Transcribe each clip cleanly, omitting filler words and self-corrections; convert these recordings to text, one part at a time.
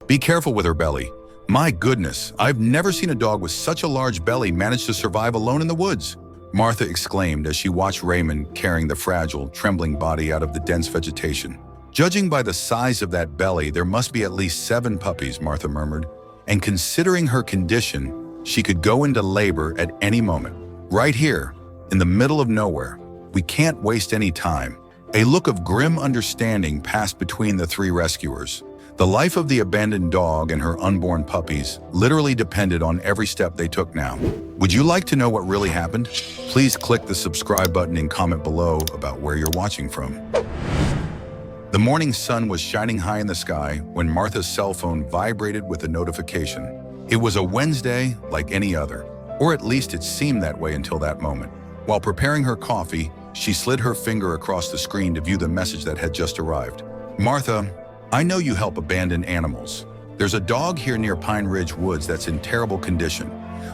Be careful with her belly. My goodness, I've never seen a dog with such a large belly manage to survive alone in the woods, Martha exclaimed as she watched Raymond carrying the fragile, trembling body out of the dense vegetation. Judging by the size of that belly, there must be at least 7 puppies, Martha murmured. And considering her condition, she could go into labor at any moment. Right here, in the middle of nowhere. We can't waste any time. A look of grim understanding passed between the 3 rescuers. The life of the abandoned dog and her unborn puppies literally depended on every step they took now. Would you like to know what really happened? Please click the subscribe button and comment below about where you're watching from. The morning sun was shining high in the sky when Martha's cell phone vibrated with a notification. It was a Wednesday like any other, or at least it seemed that way until that moment. While preparing her coffee, she slid her finger across the screen to view the message that had just arrived. Martha, I know you help abandoned animals. There's a dog here near Pine Ridge Woods that's in terrible condition.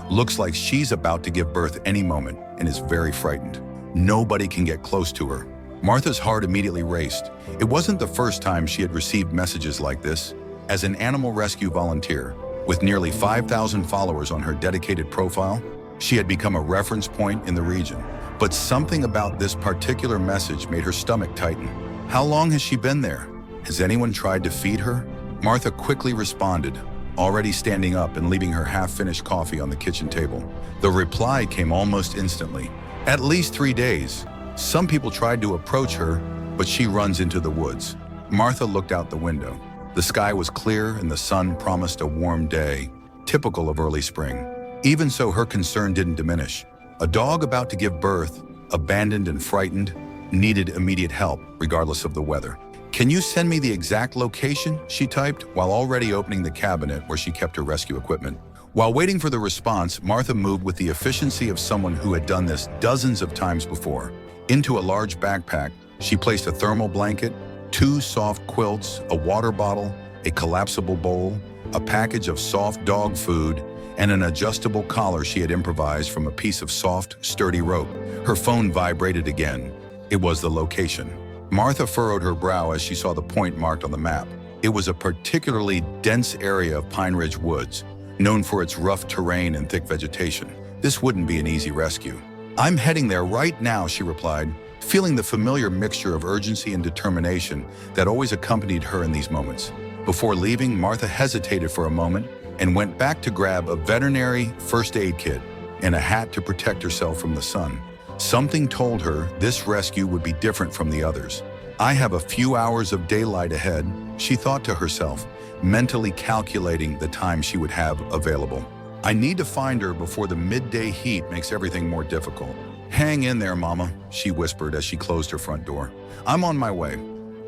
Looks like she's about to give birth any moment and is very frightened. Nobody can get close to her. Martha's heart immediately raced. It wasn't the first time she had received messages like this. As an animal rescue volunteer, with nearly 5,000 followers on her dedicated profile, she had become a reference point in the region. But something about this particular message made her stomach tighten. How long has she been there? Has anyone tried to feed her? Martha quickly responded, already standing up and leaving her half-finished coffee on the kitchen table. The reply came almost instantly. At least 3 days. Some people tried to approach her, but she runs into the woods. Martha looked out the window. The sky was clear and the sun promised a warm day, typical of early spring. Even so, her concern didn't diminish. A dog about to give birth, abandoned and frightened, needed immediate help, regardless of the weather. Can you send me the exact location? She typed, while already opening the cabinet where she kept her rescue equipment. While waiting for the response, Martha moved with the efficiency of someone who had done this dozens of times before. Into a large backpack, she placed a thermal blanket, 2 soft quilts, a water bottle, a collapsible bowl, a package of soft dog food, and an adjustable collar she had improvised from a piece of soft, sturdy rope. Her phone vibrated again. It was the location. Martha furrowed her brow as she saw the point marked on the map. It was a particularly dense area of Pine Ridge Woods, known for its rough terrain and thick vegetation. This wouldn't be an easy rescue. I'm heading there right now, she replied, feeling the familiar mixture of urgency and determination that always accompanied her in these moments. Before leaving, Martha hesitated for a moment and went back to grab a veterinary first aid kit and a hat to protect herself from the sun. Something told her this rescue would be different from the others. I have a few hours of daylight ahead, she thought to herself, mentally calculating the time she would have available. I need to find her before the midday heat makes everything more difficult. Hang in there, Mama, she whispered as she closed her front door. I'm on my way.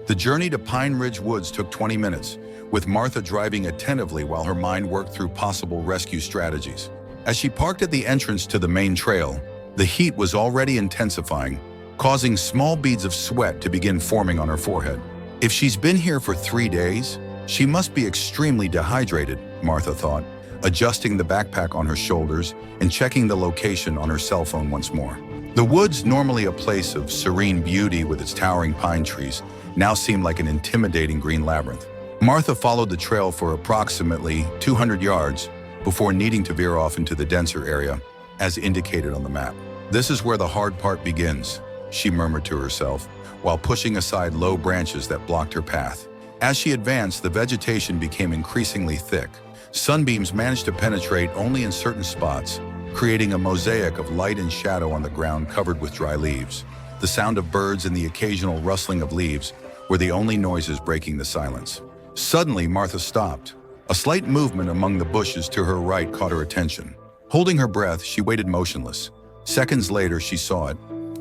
The journey to Pine Ridge Woods took 20 minutes, with Martha driving attentively while her mind worked through possible rescue strategies. As she parked at the entrance to the main trail, the heat was already intensifying, causing small beads of sweat to begin forming on her forehead. If she's been here for 3 days, she must be extremely dehydrated, Martha thought, adjusting the backpack on her shoulders and checking the location on her cell phone once more. The woods, normally a place of serene beauty with its towering pine trees, now seemed like an intimidating green labyrinth. Martha followed the trail for approximately 200 yards before needing to veer off into the denser area, as indicated on the map. This is where the hard part begins, she murmured to herself, while pushing aside low branches that blocked her path. As she advanced, the vegetation became increasingly thick. Sunbeams managed to penetrate only in certain spots, creating a mosaic of light and shadow on the ground covered with dry leaves. The sound of birds and the occasional rustling of leaves were the only noises breaking the silence. Suddenly, Martha stopped. A slight movement among the bushes to her right caught her attention. Holding her breath, she waited motionless. Seconds later, she saw it,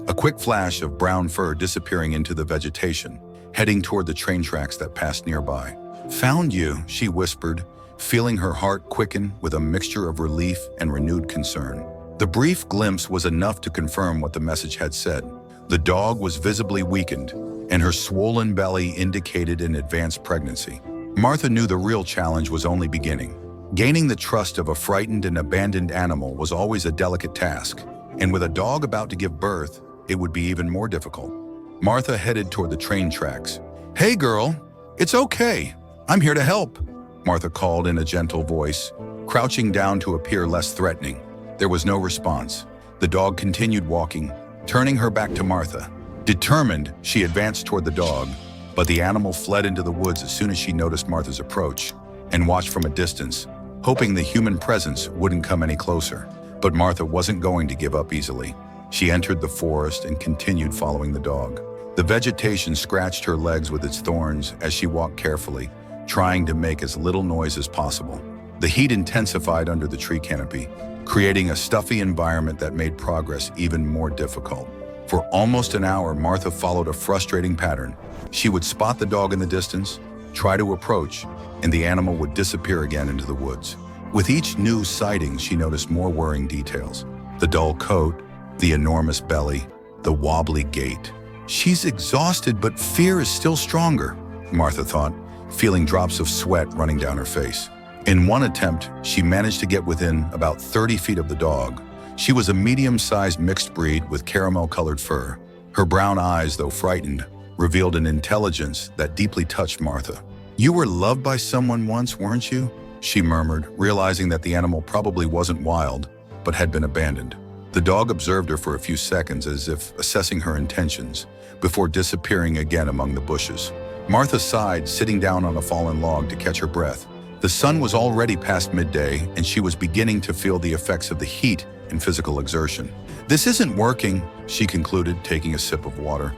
a quick flash of brown fur disappearing into the vegetation, heading toward the train tracks that passed nearby. Found you, she whispered, feeling her heart quicken with a mixture of relief and renewed concern. The brief glimpse was enough to confirm what the message had said. The dog was visibly weakened, and her swollen belly indicated an advanced pregnancy. Martha knew the real challenge was only beginning. Gaining the trust of a frightened and abandoned animal was always a delicate task, and with a dog about to give birth, it would be even more difficult. Martha headed toward the train tracks. Hey girl, it's okay. I'm here to help. Martha called in a gentle voice, crouching down to appear less threatening. There was no response. The dog continued walking, turning her back to Martha. Determined, she advanced toward the dog, but the animal fled into the woods as soon as she noticed Martha's approach and watched from a distance, hoping the human presence wouldn't come any closer. But Martha wasn't going to give up easily. She entered the forest and continued following the dog. The vegetation scratched her legs with its thorns as she walked carefully, trying to make as little noise as possible. The heat intensified under the tree canopy, creating a stuffy environment that made progress even more difficult. For almost an hour, Martha followed a frustrating pattern. She would spot the dog in the distance, try to approach, and the animal would disappear again into the woods. With each new sighting, she noticed more worrying details. The dull coat, the enormous belly, the wobbly gait. She's exhausted, but fear is still stronger, Martha thought, feeling drops of sweat running down her face. In one attempt, she managed to get within about 30 feet of the dog. She was a medium-sized mixed breed with caramel-colored fur. Her brown eyes, though frightened, revealed an intelligence that deeply touched Martha. "You were loved by someone once, weren't you?" she murmured, realizing that the animal probably wasn't wild, but had been abandoned. The dog observed her for a few seconds as if assessing her intentions, before disappearing again among the bushes. Martha sighed, sitting down on a fallen log to catch her breath. The sun was already past midday, and she was beginning to feel the effects of the heat and physical exertion. "This isn't working," she concluded, taking a sip of water.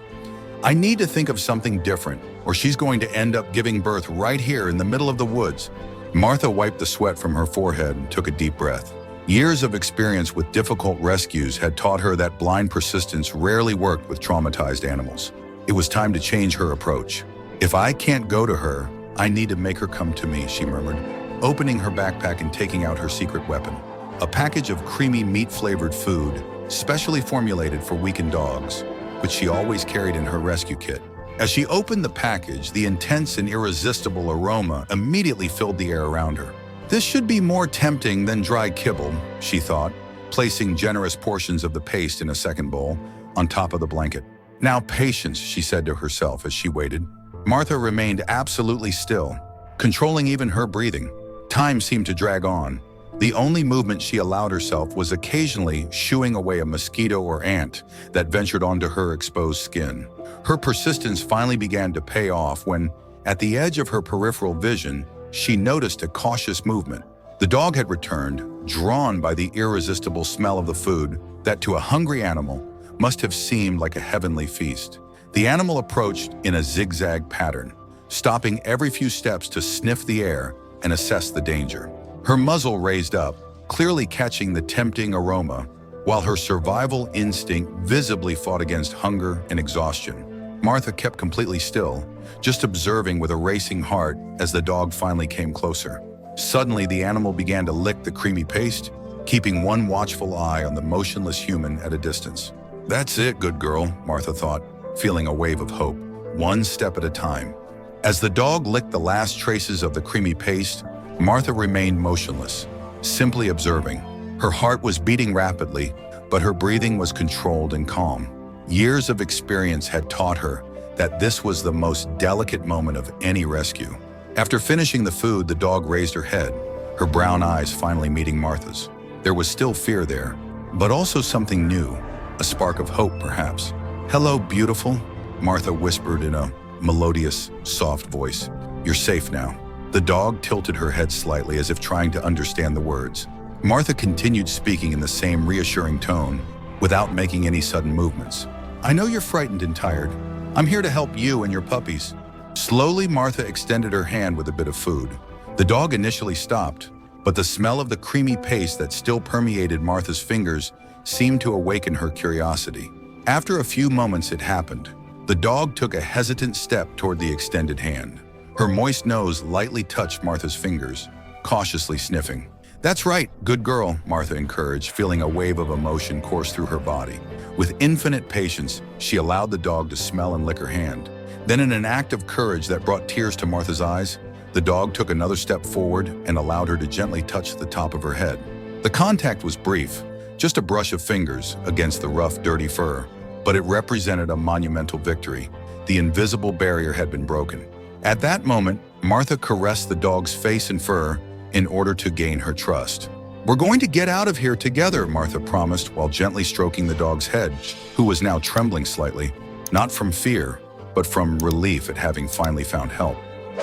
"I need to think of something different, or she's going to end up giving birth right here in the middle of the woods." Martha wiped the sweat from her forehead and took a deep breath. Years of experience with difficult rescues had taught her that blind persistence rarely worked with traumatized animals. It was time to change her approach. "If I can't go to her, I need to make her come to me," she murmured, opening her backpack and taking out her secret weapon. A package of creamy meat-flavored food, specially formulated for weakened dogs, which she always carried in her rescue kit. As she opened the package, the intense and irresistible aroma immediately filled the air around her. "This should be more tempting than dry kibble," she thought, placing generous portions of the paste in a second bowl on top of the blanket. "Now patience," she said to herself as she waited. Martha remained absolutely still, controlling even her breathing. Time seemed to drag on. The only movement she allowed herself was occasionally shooing away a mosquito or ant that ventured onto her exposed skin. Her persistence finally began to pay off when, at the edge of her peripheral vision, she noticed a cautious movement. The dog had returned, drawn by the irresistible smell of the food that to a hungry animal must have seemed like a heavenly feast. The animal approached in a zigzag pattern, stopping every few steps to sniff the air and assess the danger. Her muzzle raised up, clearly catching the tempting aroma, while her survival instinct visibly fought against hunger and exhaustion. Martha kept completely still, just observing with a racing heart as the dog finally came closer. Suddenly, the animal began to lick the creamy paste, keeping one watchful eye on the motionless human at a distance. "That's it, good girl," Martha thought, feeling a wave of hope, one step at a time. As the dog licked the last traces of the creamy paste, Martha remained motionless, simply observing. Her heart was beating rapidly, but her breathing was controlled and calm. Years of experience had taught her that this was the most delicate moment of any rescue. After finishing the food, the dog raised her head, her brown eyes finally meeting Martha's. There was still fear there, but also something new, a spark of hope perhaps. "Hello, beautiful," Martha whispered in a melodious, soft voice. "You're safe now." The dog tilted her head slightly as if trying to understand the words. Martha continued speaking in the same reassuring tone, without making any sudden movements. "I know you're frightened and tired. I'm here to help you and your puppies." Slowly, Martha extended her hand with a bit of food. The dog initially stopped, but the smell of the creamy paste that still permeated Martha's fingers seemed to awaken her curiosity. After a few moments, it happened. The dog took a hesitant step toward the extended hand. Her moist nose lightly touched Martha's fingers, cautiously sniffing. "That's right, good girl," Martha encouraged, feeling a wave of emotion course through her body. With infinite patience, she allowed the dog to smell and lick her hand. Then, in an act of courage that brought tears to Martha's eyes, the dog took another step forward and allowed her to gently touch the top of her head. The contact was brief, just a brush of fingers against the rough, dirty fur, but it represented a monumental victory. The invisible barrier had been broken. At that moment, Martha caressed the dog's face and fur in order to gain her trust. "We're going to get out of here together," Martha promised while gently stroking the dog's head, who was now trembling slightly, not from fear, but from relief at having finally found help.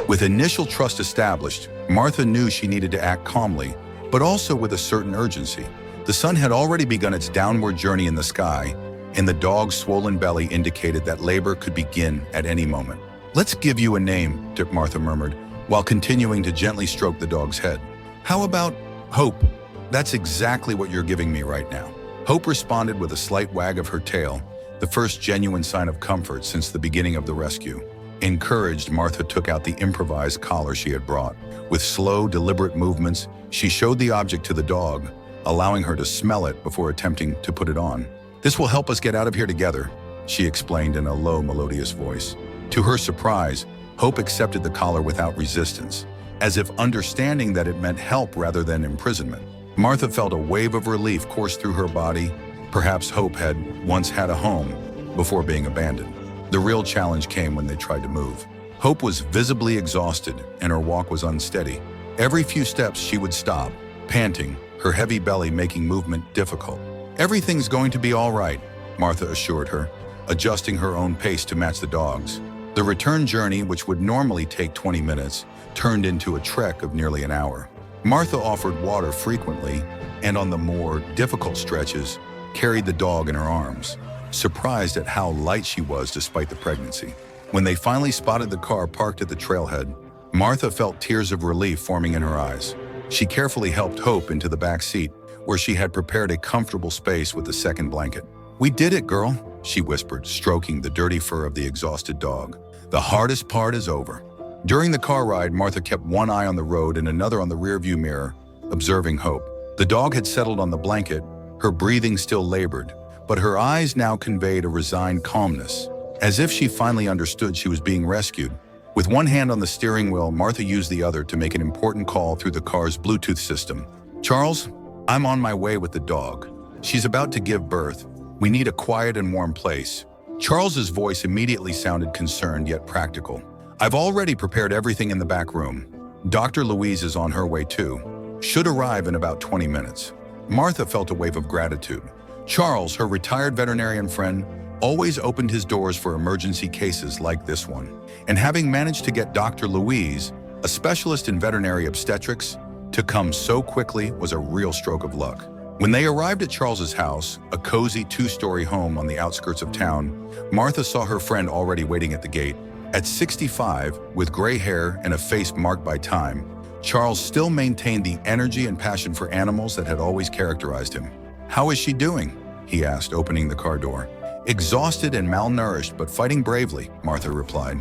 With initial trust established, Martha knew she needed to act calmly, but also with a certain urgency. The sun had already begun its downward journey in the sky, and the dog's swollen belly indicated that labor could begin at any moment. "Let's give you a name," Martha murmured, while continuing to gently stroke the dog's head. "How about Hope? That's exactly what you're giving me right now." Hope responded with a slight wag of her tail, the first genuine sign of comfort since the beginning of the rescue. Encouraged, Martha took out the improvised collar she had brought. With slow, deliberate movements, she showed the object to the dog, allowing her to smell it before attempting to put it on. "This will help us get out of here together," she explained in a low, melodious voice. To her surprise, Hope accepted the collar without resistance, as if understanding that it meant help rather than imprisonment. Martha felt a wave of relief course through her body. Perhaps Hope had once had a home before being abandoned. The real challenge came when they tried to move. Hope was visibly exhausted and her walk was unsteady. Every few steps she would stop, panting, her heavy belly making movement difficult. "Everything's going to be all right," Martha assured her, adjusting her own pace to match the dog's. The return journey, which would normally take 20 minutes, turned into a trek of nearly an hour. Martha offered water frequently, and on the more difficult stretches, carried the dog in her arms, surprised at how light she was despite the pregnancy. When they finally spotted the car parked at the trailhead, Martha felt tears of relief forming in her eyes. She carefully helped Hope into the back seat, where she had prepared a comfortable space with a second blanket. "We did it, girl," she whispered, stroking the dirty fur of the exhausted dog. "The hardest part is over." During the car ride, Martha kept one eye on the road and another on the rearview mirror, observing Hope. The dog had settled on the blanket, her breathing still labored, but her eyes now conveyed a resigned calmness, as if she finally understood she was being rescued. With one hand on the steering wheel, Martha used the other to make an important call through the car's Bluetooth system. "Charles, I'm on my way with the dog. She's about to give birth. We need a quiet and warm place." Charles's voice immediately sounded concerned yet practical. "I've already prepared everything in the back room. Dr. Louise is on her way too. Should arrive in about 20 minutes. Martha felt a wave of gratitude. Charles, her retired veterinarian friend, always opened his doors for emergency cases like this one. And having managed to get Dr. Louise, a specialist in veterinary obstetrics, to come so quickly was a real stroke of luck. When they arrived at Charles's house, a cozy 2-story home on the outskirts of town, Martha saw her friend already waiting at the gate. At 65, with gray hair and a face marked by time, Charles still maintained the energy and passion for animals that had always characterized him. "How is she doing?" he asked, opening the car door. "Exhausted and malnourished, but fighting bravely," Martha replied.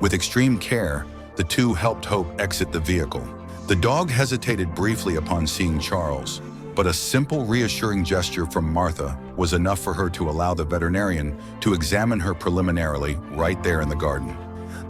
With extreme care, the two helped Hope exit the vehicle. The dog hesitated briefly upon seeing Charles, but a simple, reassuring gesture from Martha was enough for her to allow the veterinarian to examine her preliminarily right there in the garden.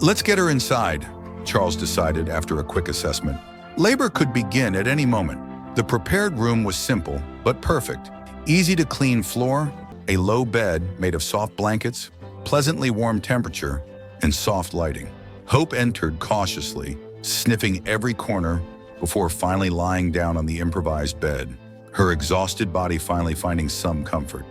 "Let's get her inside," Charles decided after a quick assessment. Labor could begin at any moment. The prepared room was simple, but perfect. Easy to clean floor, a low bed made of soft blankets, pleasantly warm temperature, and soft lighting. Hope entered cautiously, sniffing every corner before finally lying down on the improvised bed, her exhausted body finally finding some comfort.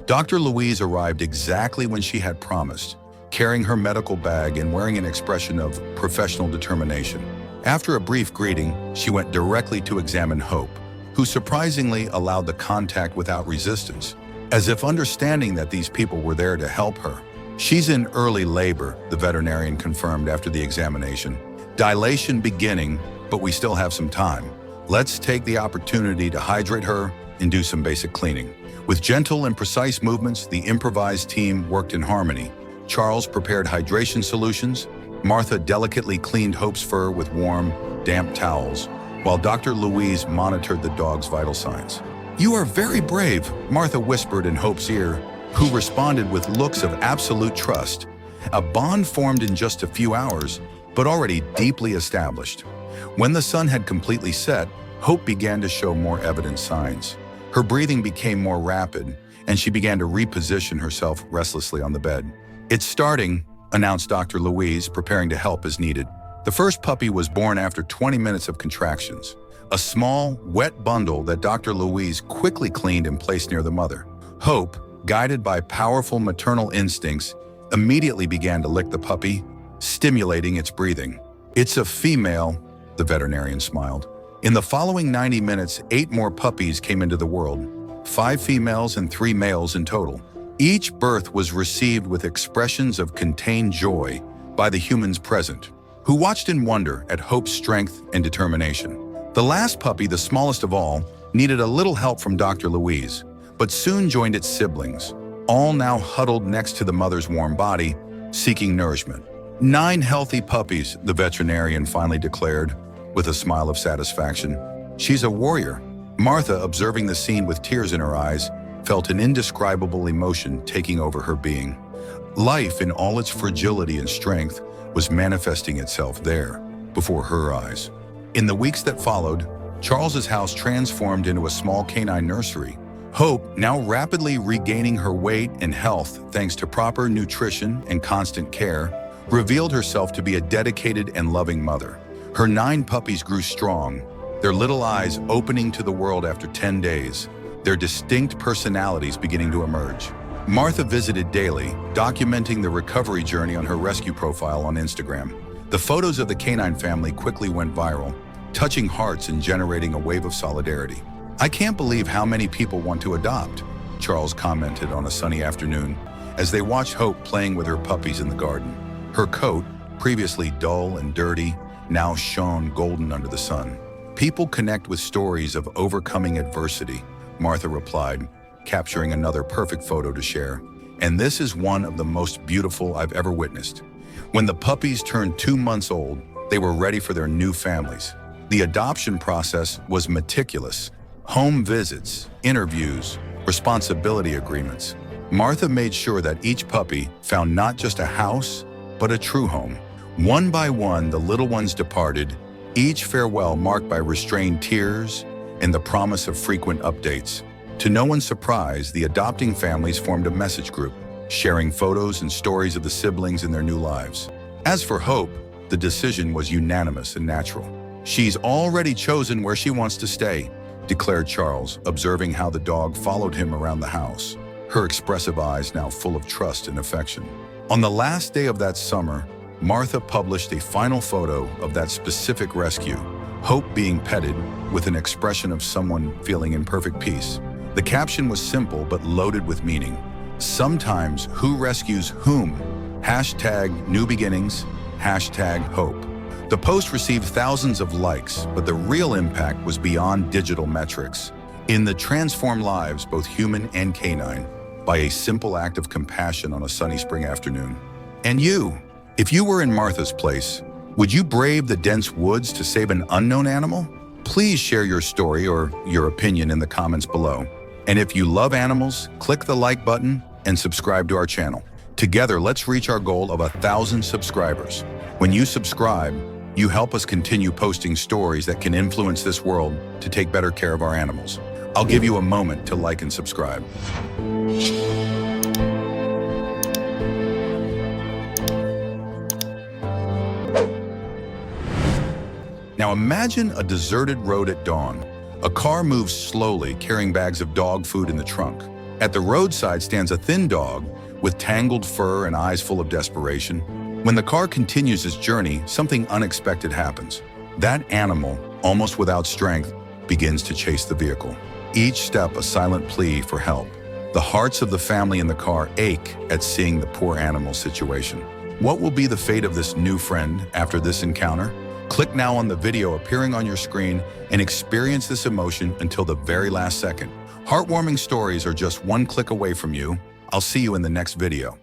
Dr. Louise arrived exactly when she had promised, carrying her medical bag and wearing an expression of professional determination. After a brief greeting, she went directly to examine Hope, who surprisingly allowed the contact without resistance, as if understanding that these people were there to help her. "She's in early labor," the veterinarian confirmed after the examination. "Dilation beginning, but we still have some time. Let's take the opportunity to hydrate her and do some basic cleaning." With gentle and precise movements, the improvised team worked in harmony. Charles prepared hydration solutions. Martha delicately cleaned Hope's fur with warm, damp towels, while Dr. Louise monitored the dog's vital signs. "You are very brave," Martha whispered in Hope's ear, who responded with looks of absolute trust. A bond formed in just a few hours, but already deeply established. When the sun had completely set, Hope began to show more evident signs. Her breathing became more rapid, and she began to reposition herself restlessly on the bed. "It's starting," announced Dr. Louise, preparing to help as needed. The first puppy was born after 20 minutes of contractions, a small, wet bundle that Dr. Louise quickly cleaned and placed near the mother. Hope, guided by powerful maternal instincts, immediately began to lick the puppy, stimulating its breathing. "It's a female," the veterinarian smiled. In the following 90 minutes, 8 more puppies came into the world, 5 females and 3 males in total. Each birth was received with expressions of contained joy by the humans present, who watched in wonder at Hope's strength and determination. The last puppy, the smallest of all, needed a little help from Dr. Louise, but soon joined its siblings, all now huddled next to the mother's warm body, seeking nourishment. 9 healthy puppies, the veterinarian finally declared, with a smile of satisfaction. "She's a warrior." Martha, observing the scene with tears in her eyes, felt an indescribable emotion taking over her being. Life, in all its fragility and strength, was manifesting itself there, before her eyes. In the weeks that followed, Charles's house transformed into a small canine nursery. Hope, now rapidly regaining her weight and health thanks to proper nutrition and constant care, revealed herself to be a dedicated and loving mother. Her 9 puppies grew strong, their little eyes opening to the world after 10 days, their distinct personalities beginning to emerge. Martha visited daily, documenting the recovery journey on her rescue profile on Instagram. The photos of the canine family quickly went viral, touching hearts and generating a wave of solidarity. "I can't believe how many people want to adopt," Charles commented on a sunny afternoon as they watched Hope playing with her puppies in the garden. Her coat, previously dull and dirty, now shone golden under the sun. "People connect with stories of overcoming adversity," Martha replied, capturing another perfect photo to share. "And this is one of the most beautiful I've ever witnessed." When the puppies turned 2 months old, they were ready for their new families. The adoption process was meticulous. Home visits, interviews, responsibility agreements. Martha made sure that each puppy found not just a house, but a true home. One by one, the little ones departed, each farewell marked by restrained tears and the promise of frequent updates. To no one's surprise, the adopting families formed a message group, sharing photos and stories of the siblings in their new lives. As for Hope, the decision was unanimous and natural. "She's already chosen where she wants to stay," declared Charles, observing how the dog followed him around the house, her expressive eyes now full of trust and affection. On the last day of that summer, Martha published a final photo of that specific rescue, Hope being petted with an expression of someone feeling in perfect peace. The caption was simple but loaded with meaning. "Sometimes who rescues whom? #new beginnings, #hope." The post received thousands of likes, but the real impact was beyond digital metrics. In the transformed lives, both human and canine, by a simple act of compassion on a sunny spring afternoon. And you, if you were in Martha's place, would you brave the dense woods to save an unknown animal? Please share your story or your opinion in the comments below. And if you love animals, click the like button and subscribe to our channel. Together, let's reach our goal of 1,000 subscribers. When you subscribe, you help us continue posting stories that can influence this world to take better care of our animals. I'll give you a moment to like and subscribe. Now imagine a deserted road at dawn. A car moves slowly, carrying bags of dog food in the trunk. At the roadside stands a thin dog with tangled fur and eyes full of desperation. When the car continues its journey, something unexpected happens. That animal, almost without strength, begins to chase the vehicle. Each step a silent plea for help. The hearts of the family in the car ache at seeing the poor animal's situation. What will be the fate of this new friend after this encounter? Click now on the video appearing on your screen and experience this emotion until the very last second. Heartwarming stories are just one click away from you. I'll see you in the next video.